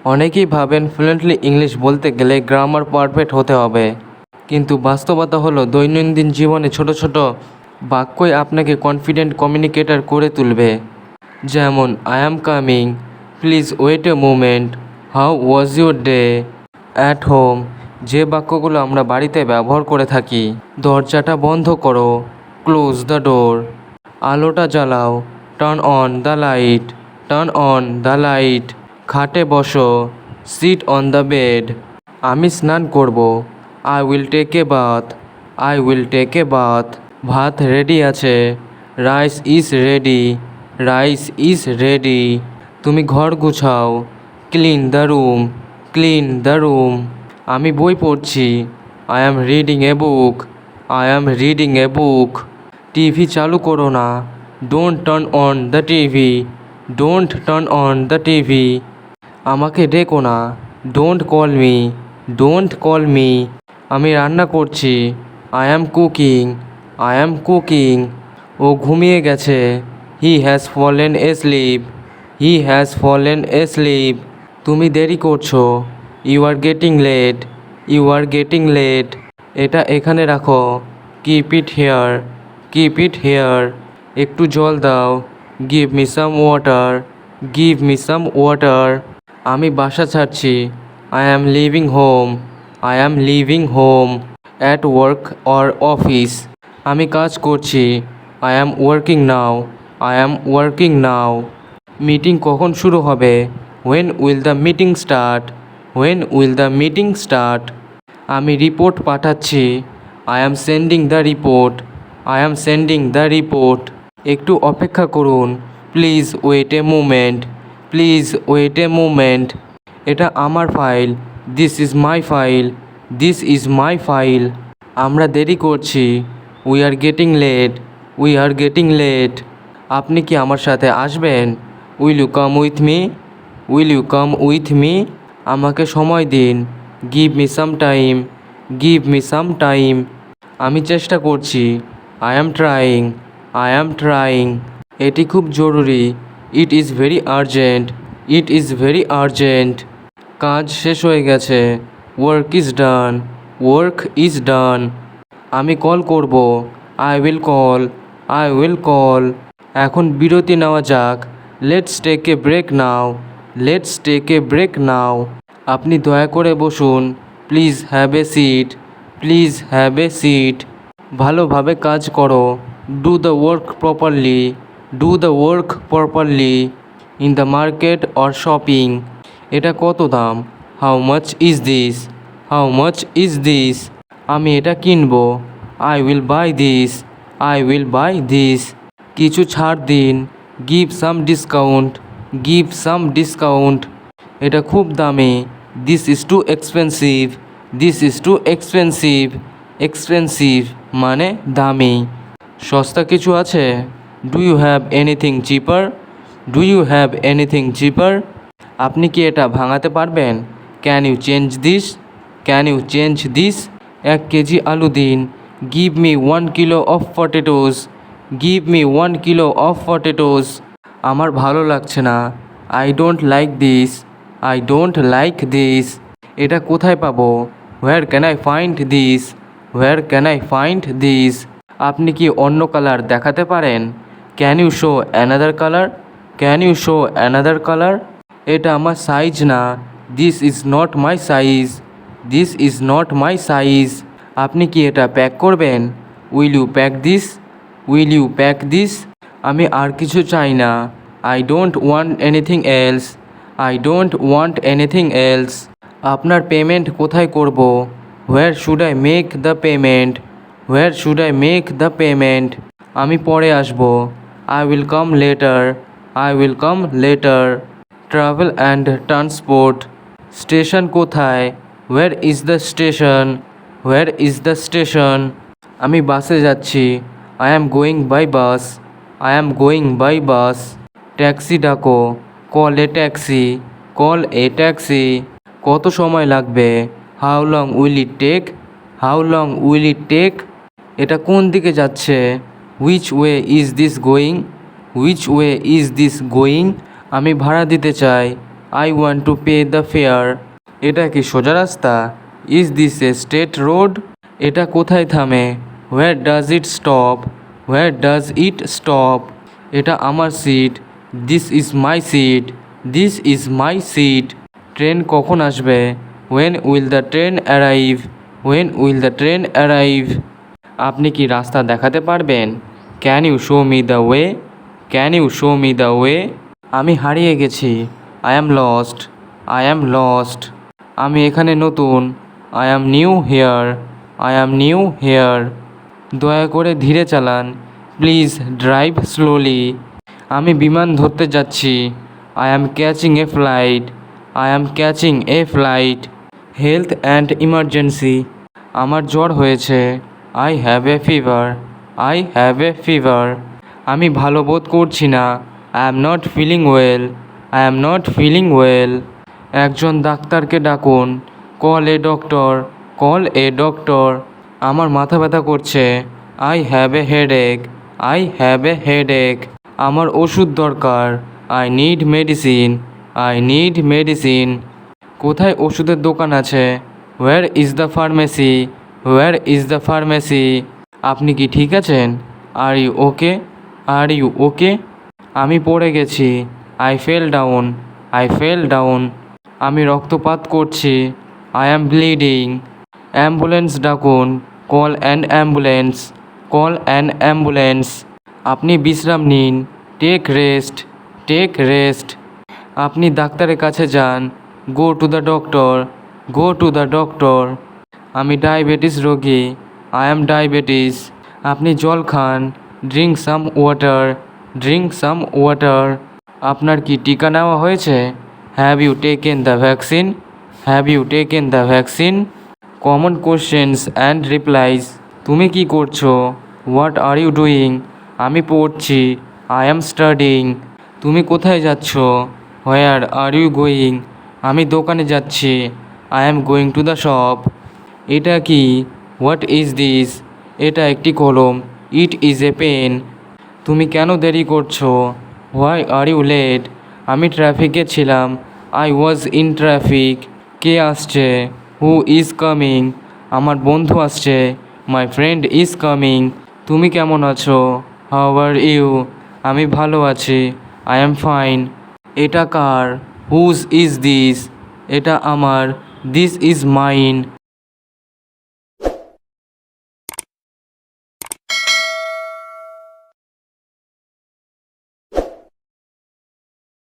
অনেকেই ভাবেন fluently English বলতে গেলে গ্রামার পারফেক্ট হতে হবে, কিন্তু বাস্তবতা হলো দৈনন্দিন জীবনে ছোট ছোট বাক্যই আপনাকে কনফিডেন্ট কমিউনিকেটর করে তুলবে। যেমন I am coming, please wait a moment, how was your day, at home. যে বাক্যগুলো আমরা বাড়িতে ব্যবহার করে থাকি। দরজাটা বন্ধ করো, ক্লোজ দ্য ডোর। আলোটা জ্বালাও, turn on the light, turn on the light. খাটে বসো, সিট অন দ্য বেড। আমি স্নান করব, I will take a bath, I will take a bath. ভাত রেডি আছে, rice is ready, rice is ready. তুমি ঘর গুছাও, clean the room, clean the room. আমি বই পড়ছি, I am reading a book, I am reading a book. TV চালু করো না, don't turn on the TV, don't turn on the TV. আমাকে ডেকো না, don't call me, don't call me. আমি রান্না করছি, I am cooking, I am cooking. ও ঘুমিয়ে গেছে, he has fallen asleep, he has fallen asleep. তুমি দেরি করছো, you are getting late, you are getting late. এটা এখানে রাখো, keep it here, keep it here. একটু জল দাও, give me some water, give me some water. আমি বাসা ছাড়ছি, I am living home, I am living home. At work or office. আমি কাজ করছি, I am working now, I am working now. Meeting কখন শুরু হবে, when will the meeting start, when will the meeting start. আমি report পাঠাচ্ছি, I am sending the report, I am sending the report. একটু অপেক্ষা করুন, please wait a moment, please wait a moment. এটা আমার file, this is my file, this is my file. আমরা দেরি করছি, we are getting late, we are getting late. আপনি কি আমার সাথে আসবেন, will you come with me, will you come with me. আমাকে সময় দিন, give me some time, give me some time. আমি চেষ্টা করছি, I am trying, I am trying. এটি খুব জরুরি, it is very urgent, it is very urgent. কাজ শেষ হয়ে গেছে, work is done, work is done. আমি কল করব, I will call, I will call. এখন বিরতি নেওয়া যাক, let's take a break now, let's take a break now. আপনি দয়া করে বসুন, please have a seat, please have a seat. ভালোভাবে কাজ করো, do the work properly, do the work properly. In the market or shopping. এটা কত দাম, how much is this, how much is this. আমি এটা কিনবো, I will buy this, I will buy this. কিছু ছাড় দিন, give some discount, give some discount. এটা খুব দামি, this is too expensive, this is too expensive. Expensive মানে দামি। সস্তা কিছু আছে, do you have anything cheaper, do you have anything cheaper. আপনি কি এটা ভাঙাতে পারবেন, can you change this, can you change this. 1 KG আলু দিন, give me 1 kilo of potatoes, give me 1 kilo of potatoes. আমার ভালো লাগছে না, I don't like this, I don't like this. এটা কোথায় পাবো, where can I find this, where can I find this. আপনি কি অন্য কালার দেখাতে পারেন, can you show another colour, can you show another colour. এটা আমার সাইজ না, this is not my size, this is not my size. আপনি কি এটা প্যাক করবেন, will you pack this, will you pack this. আমি আর কিছু চাই না, I don't want anything else, I don't want anything else. আপনার পেমেন্ট কোথায় করব, where should I make the payment, where should I make the payment. আমি পরে আসবো, I will come later, I will come later. Travel and transport. Station কোথায়, where is the station, where is the station. আমি বাসে যাচ্ছি, I am going by bus, I am going by bus. Taxi ডাকো, call a taxi, call a taxi. কত সময় লাগবে, how long will it take, how long will it take. এটা কোন দিকে যাচ্ছে, which way is this going, which way is this going. আমি ভাড়া দিতে চাই, I want to pay the fare. এটা কি সোজা রাস্তা? Is this a straight road? এটা কোথায় থামে? Where does it stop? Where does it stop? এটা আমার seat. This is my seat. This is my seat. Train কখন আসবে? When will the train arrive? When will the train arrive? আপনি কি রাস্তা দেখাতে পারবেন? Can you show me the way? Can you show me the way? আমি হারিয়ে গেছি। I am lost. I am lost. আমি এখানে নতুন। I am new here. I am new here. দয়া করে ধীরে চালান। Please drive slowly. আমি বিমান ধরতে যাচ্ছি। I am catching a flight. I am catching a flight. Health and emergency. আমার জ্বর হয়েছে। I have a fever. I have a fever. আমি ভালো বোধ করছি না। I am not feeling well. I am not feeling well. একজন ডাক্তারকে ডাকুন। Call a doctor. Call a doctor. আমার মাথা ব্যথা করছে। I have a headache. I have a headache. আমার ওষুধ দরকার। I need medicine. I need medicine. কোথায় ওষুধের দোকান আছে? Where is the pharmacy? Where is the pharmacy? আপনি কি ঠিক আছেন? Are you okay? Are you okay? আমি পড়ে গেছি। I fell down. I fell down. আমি রক্তপাত করছি। I am bleeding. অ্যাম্বুলেন্স ডাকুন। Call an ambulance. Call an ambulance. আপনি বিশ্রাম নিন। Take rest. Take rest. আপনি ডাক্তারের কাছে যান। Go to the doctor. Go to the doctor. আমি ডায়াবেটিস রোগী। I am diabetes. আপনি জল খান। Drink some water. Drink some water. আপনার কি টিকা নেওয়া হয়েছে? Have you taken the vaccine? Have you taken the vaccine? Common questions and replies. তুমি কি করছো? What are you doing? আমি পড়ছি। I am studying. তুমি কোথায় যাচ্ছ? Where are you going? আমি দোকানে যাচ্ছি। I am going to the shop. এটা কি? What is this? এটা একটি কলম। It is a pen. তুমি কেন দেরি করছো? Why are you late? আমি ট্রাফিকে ছিলাম। I was in traffic. কে আসছে? Who is coming? আমার বন্ধু আসছে। My friend is coming. তুমি কেমন আছো? How are you? আমি ভালো আছি। I am fine. এটা কার? Whose is this? এটা আমার। This is mine.